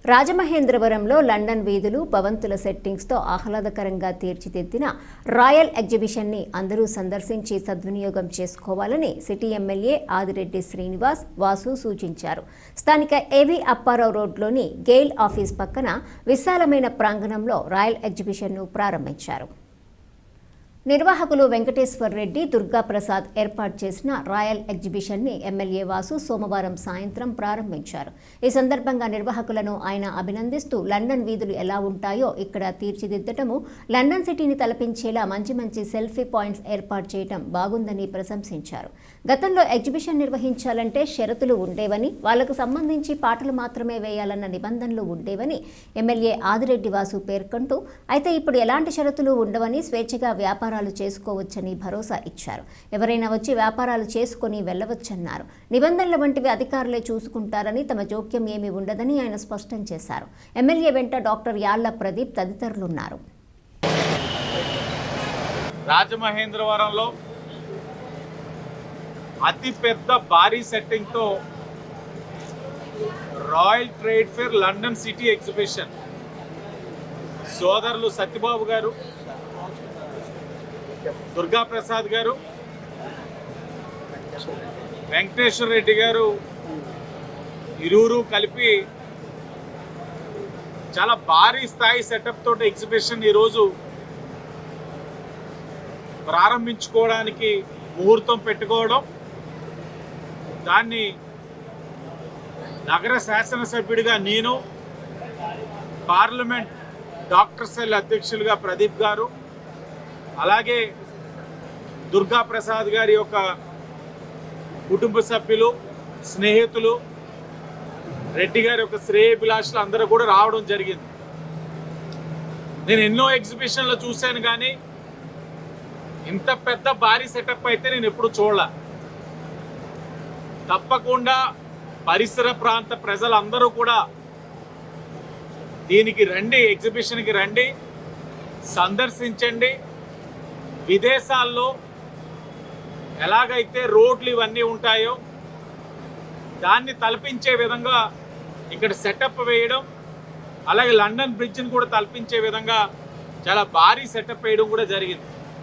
రాజమహేంద్రవరంలో లండన్ వీధులు భవంతుల సెట్టింగ్స్తో ఆహ్లాదకరంగా తీర్చిదిద్దిన రాయల్ ఎగ్జిబిషన్ని అందరూ సందర్శించి సద్వినియోగం చేసుకోవాలని సిటీ ఎమ్మెల్యే ఆదిరెడ్డి శ్రీనివాస్ వాసు సూచించారు. స్థానిక ఏవి అప్పారావు రోడ్లోని గెయిల్ ఆఫీస్ పక్కన విశాలమైన ప్రాంగణంలో రాయల్ ఎగ్జిబిషన్ను ప్రారంభించారు. నిర్వాహకులు వెంకటేశ్వర్ రెడ్డి, దుర్గాప్రసాద్ ఏర్పాటు చేసిన రాయల్ ఎగ్జిబిషన్ని ఎమ్మెల్యే వాసు సోమవారం సాయంత్రం ప్రారంభించారు. ఈ సందర్భంగా నిర్వాహకులను ఆయన అభినందిస్తూ లండన్ వీధులు ఎలా ఉంటాయో ఇక్కడ తీర్చిదిద్దటము, లండన్ సిటీని తలపించేలా మంచి మంచి సెల్ఫీ పాయింట్స్ ఏర్పాటు చేయడం బాగుందని ప్రశంసించారు. గతంలో ఎగ్జిబిషన్ నిర్వహించాలంటే షరతులు ఉండేవని, వాళ్లకు సంబంధించి పాటలు మాత్రమే వేయాలన్న నిబంధనలు ఉండేవని ఎమ్మెల్యే ఆదిరెడ్డి వాసు పేర్కొంటూ, అయితే ఇప్పుడు ఎలాంటి షరతులు ఉండవని స్వేచ్ఛగా వ్యాపారాలు చేసుకోవచ్చని భరోసా ఇచ్చారు. ఎవరైనా వచ్చి వ్యాపారాలు చేసుకుని వెళ్లవచ్చన్నారు. నిబంధనల వంటివి అధికారులే చూసుకుంటారని, తమ జోక్యం ఏమీ ఉండదని ఆయన స్పష్టం చేశారు. ఎమ్మెల్యే వెంట డాక్టర్ యాళ్ల ప్రదీప్ తదితరులున్నారు. రాజమహేంద్రవరంలో అతిపెద్ద భారీ సెట్టింగ్తో royal trade fair London city exhibition సోదరులు సత్యబాబు గారు, దుర్గాప్రసాద్ గారు, వెంకటేశ్వర రెడ్డి గారు ఇరువురు కలిపి చాలా భారీ స్థాయి సెటప్ తోటి ఎగ్జిబిషన్ ఈరోజు ప్రారంభించుకోవడానికి ముహూర్తం పెట్టుకోవడం, దాన్ని నగర శాసనసభ్యుడిగా నేను, పార్లమెంట్ డాక్టర్ సెల్ అధ్యక్షులుగా ప్రదీప్ గారు, అలాగే దుర్గాప్రసాద్ గారి యొక్క కుటుంబ సభ్యులు, స్నేహితులు, రెడ్డి గారి యొక్క శ్రేయభిలాషులు అందరూ కూడా రావడం జరిగింది. నేను ఎన్నో ఎగ్జిబిషన్లు చూశాను, కానీ ఇంత పెద్ద భారీ సెటప్ అయితే నేను ఎప్పుడు చూడలే. తప్పకుండా పరిసర ప్రాంత ప్రజలందరూ కూడా దీనికి రండి, ఎగ్జిబిషన్కి రండి, సందర్శించండి. విదేశాల్లో ఎలాగైతే రోడ్లు ఇవన్నీ ఉంటాయో దాన్ని తలపించే విధంగా ఇక్కడ సెటప్ వేయడం, అలాగే లండన్ బ్రిడ్జ్ని కూడా తలపించే విధంగా చాలా భారీ సెటప్ వేయడం కూడా జరిగింది.